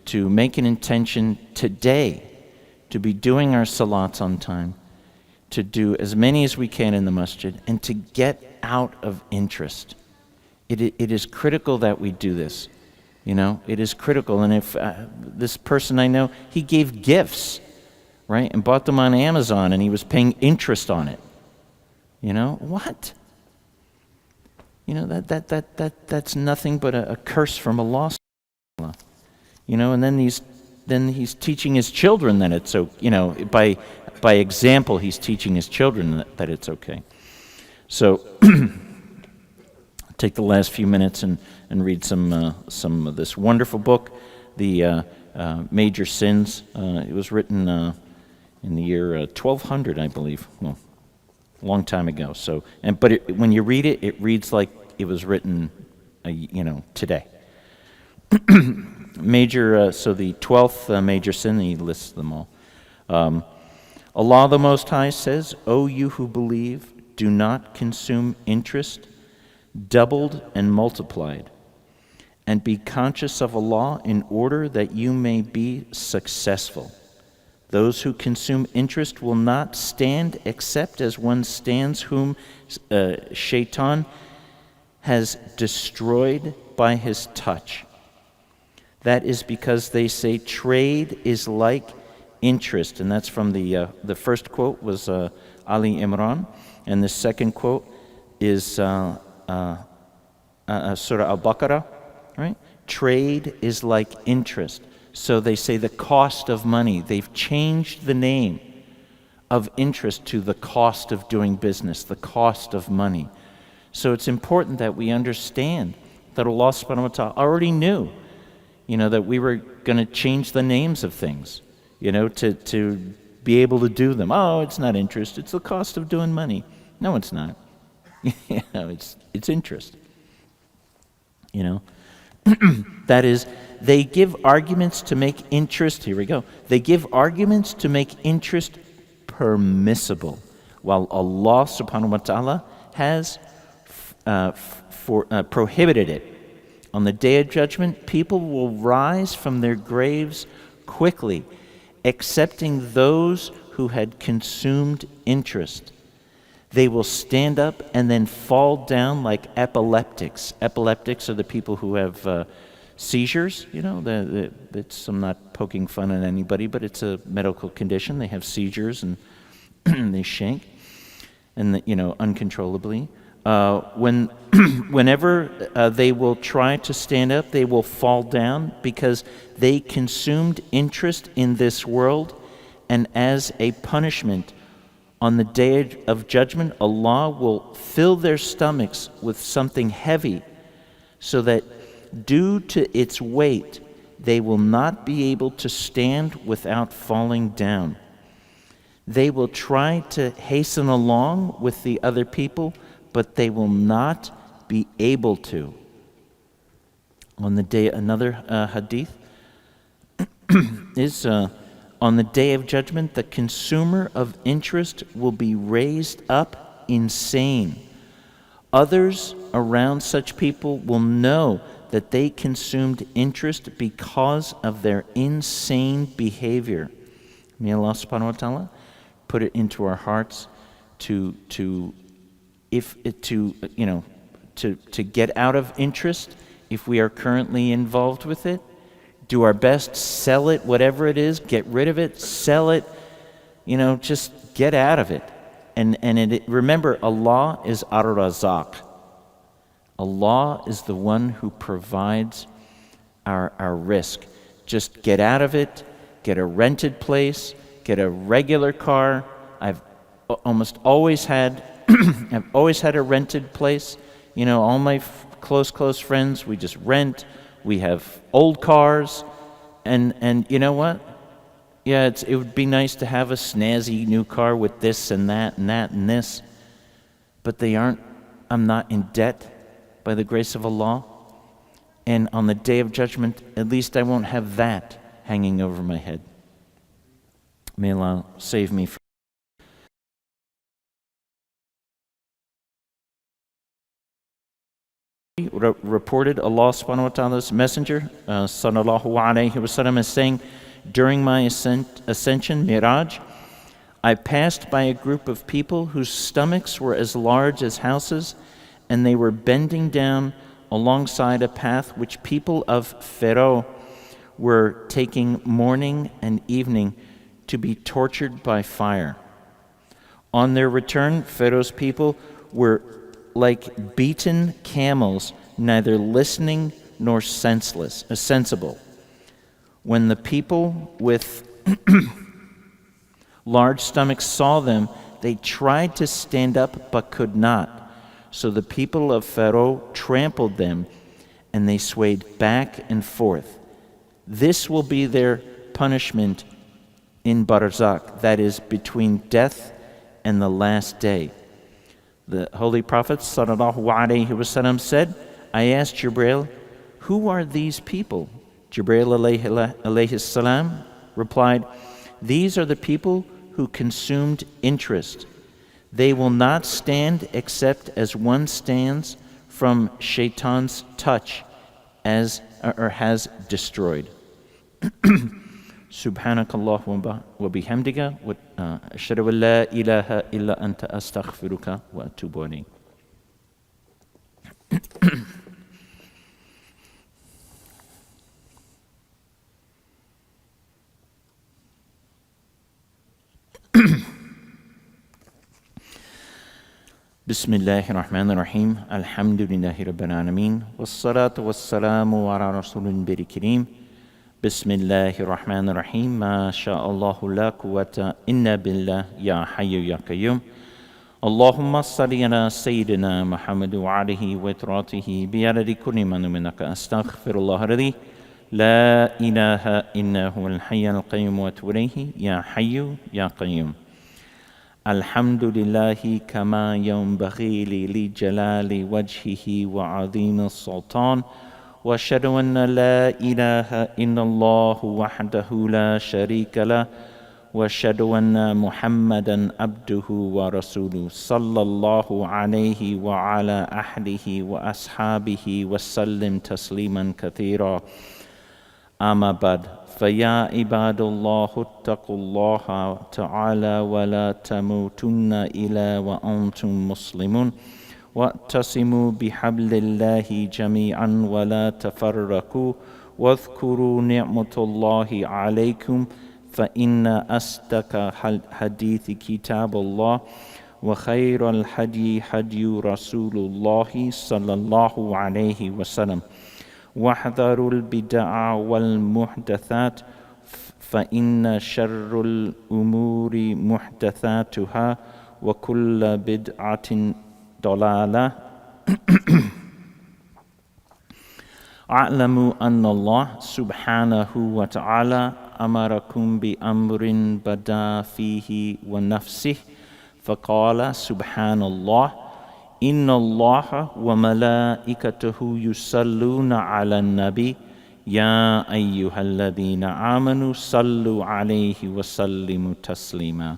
to make an intention today to be doing our salats on time, to do as many as we can in the masjid, and to get out of interest. It is critical that we do this. It is critical. And if this person I know, he gave gifts, right, and bought them on Amazon, and he was paying interest on it. What? That's nothing but a curse from Allah. And then he's teaching his children that it's so. By example, he's teaching his children that it's okay. So, take the last few minutes and read some of this wonderful book, the Major Sins. It was written in the year 1200, I believe. Well, a long time ago. So, when you read it, it reads like it was written, today. So the 12th major sin, he lists them all. Allah the Most High says, "O you who believe, do not consume interest, doubled and multiplied, and be conscious of Allah in order that you may be successful. Those who consume interest will not stand except as one stands whom Shaitan has destroyed by his touch. That is because they say trade is like interest." And that's from the first quote was Ali Imran, and the second quote is Surah Al-Baqarah, right? Trade is like interest. So they say the cost of money. They've changed the name of interest to the cost of doing business, the cost of money. So it's important that we understand that Allah subhanahu wa ta'ala already knew, that we were going to change the names of things, to be able to do them. Oh, it's not interest, it's the cost of doing money. No, it's not. It's interest. That is, they give arguments to make interest, here we go. They give arguments to make interest permissible, while Allah subhanahu wa ta'ala has prohibited it. On the Day of Judgment, people will rise from their graves quickly, excepting those who had consumed interest. They will stand up and then fall down like epileptics. Epileptics are the people who have seizures. I'm not poking fun at anybody, but it's a medical condition. They have seizures and they shake, and uncontrollably. Whenever they will try to stand up, they will fall down because they consumed interest in this world, and as a punishment, on the Day of Judgment, Allah will fill their stomachs with something heavy, so that due to its weight, they will not be able to stand without falling down. They will try to hasten along with the other people, but they will not be able to. On the day, another hadith is on the Day of Judgment, the consumer of interest will be raised up insane. Others around such people will know that they consumed interest because of their insane behavior. May Allah subhanahu wa ta'ala put it into our hearts to get out of interest if we are currently involved with it. Do our best, sell it, whatever it is, get rid of it, sell it, just get out of it. And remember, Allah is Ar-Razaq. Allah is the one who provides our risk. Just get out of it, get a rented place, get a regular car. I've almost always had a rented place. All my close friends, we just rent. We have old cars, and you know what? Yeah, it would be nice to have a snazzy new car with this and that and that and this, but I'm not in debt by the grace of Allah, and on the Day of Judgment, at least I won't have that hanging over my head. May Allah save me from reported Allah subhanahu wa ta'ala's messenger, sallallahu alayhi wasallam, as saying, during my ascension, Miraj, I passed by a group of people whose stomachs were as large as houses, and they were bending down alongside a path which people of Pharaoh were taking morning and evening to be tortured by fire. On their return, Pharaoh's people were like beaten camels, neither listening nor sensible. When the people with large stomachs saw them, they tried to stand up but could not. So the people of Pharaoh trampled them, and they swayed back and forth. This will be their punishment in Barzakh, that is, between death and the last day. The Holy Prophet ﷺ said, I asked Jibreel, who are these people? Jibreel alayhi salam replied, these are the people who consumed interest. They will not stand except as one stands from shaitan's touch has destroyed. سبحانك اللهم وبحمدك أشهد أن لا إله إلا أنت أستغفرك وأتوب إليك. بسم الله الرحمن الرحيم الحمد لله رب العالمين والصلاة والسلام على رسول الكريم بسم الله الرحمن الرحيم ما شاء الله لا قوة إلا بالله يا حي يا قيوم اللهم صل على سيدنا محمد وعليه وتراته بيد كل من منك أستغفر الله الذي لا إله إلا هو الحي القيوم وأتوب إليه يا حي يا قيوم الحمد لله كما ينبغي لجلال وجهه وعظيم السلطان وأشهد أن لا إله إلا الله وحده لا شريك له وأشهد أن محمدا عبده ورسوله صلى الله عليه وعلى أهله وأصحابه وسلم تسليما كثيرا أما بعد فيا عباد الله اتقوا الله تعالى ولا تموتن إلا وأنتم مسلمون واعتصموا بحبل الله جميعا ولا تفرقوا واذكروا نعمة الله عليكم فإن أصدق الحديث كتاب الله وخير الهدي هدي رسول الله صلى الله عليه وسلم واحذروا البدع والمحدثات فإن شر الأمور محدثاتها وكل بدعة ضلالة أعلموا أن الله سبحانه وتعالى أمركم بأمر بدا فيه ونفسه فقال سبحان الله إن الله وملائكته يصلون على النبي يا أيها الذين آمنوا صلوا عليه وسلموا تسليما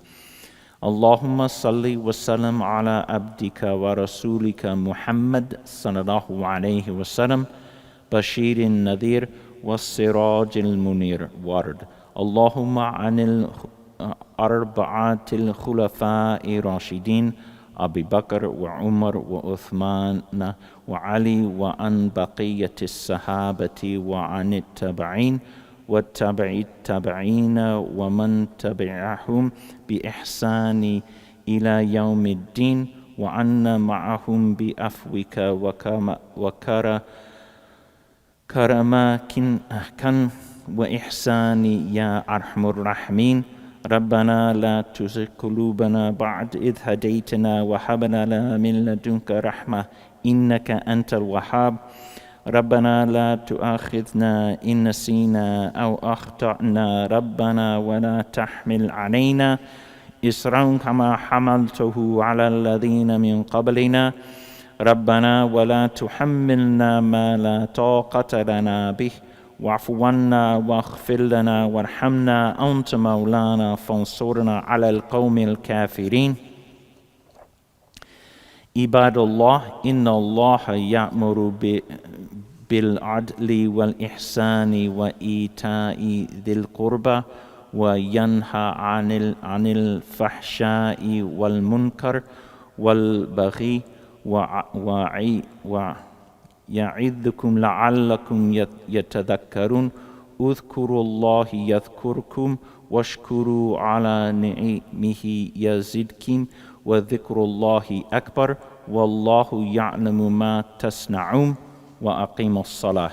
اللهم صل وسلم على عبدك ورسولك محمد صلى الله عليه وسلم بشير النذير والسراج المنير ورد اللهم عن الأربعة الخلفاء الراشدين أبي بكر وعمر وعثمان وعلي وعن بقية الصحابة وعن التابعين وتابع التابعين ومن تبعهم بإحسان إلى يوم الدين وعنا معهم بعفوك وكرمك وإحسان يا أرحم الراحمين ربنا لا تزغ قلوبنا بعد إذ هديتنا وهب لنا من لدنك رحمة إنك أنت الوهاب ربنا لا تؤاخذنا إن نسينا أو أخطأنا ربنا ولا تحمل علينا إصرا كما حملته على الذين من قبلنا ربنا ولا تحملنا ما لا طاقة لنا به واعف عنا واغفر لنا وارحمنا أنت مولانا فانصرنا على القوم الكافرين Ibadallah, inna Allah ya'muru بالعدل والإحسان وإيتاء ذي القربى وينهى عن الفحشاء والمنكر والبغي ويعظكم لعلكم يتذكرون اذكروا الله يذكركم واشكروا على نعمه يزدكم وذكر الله أكبر والله يعلم ما تصنعون وأقيموا الصلاة.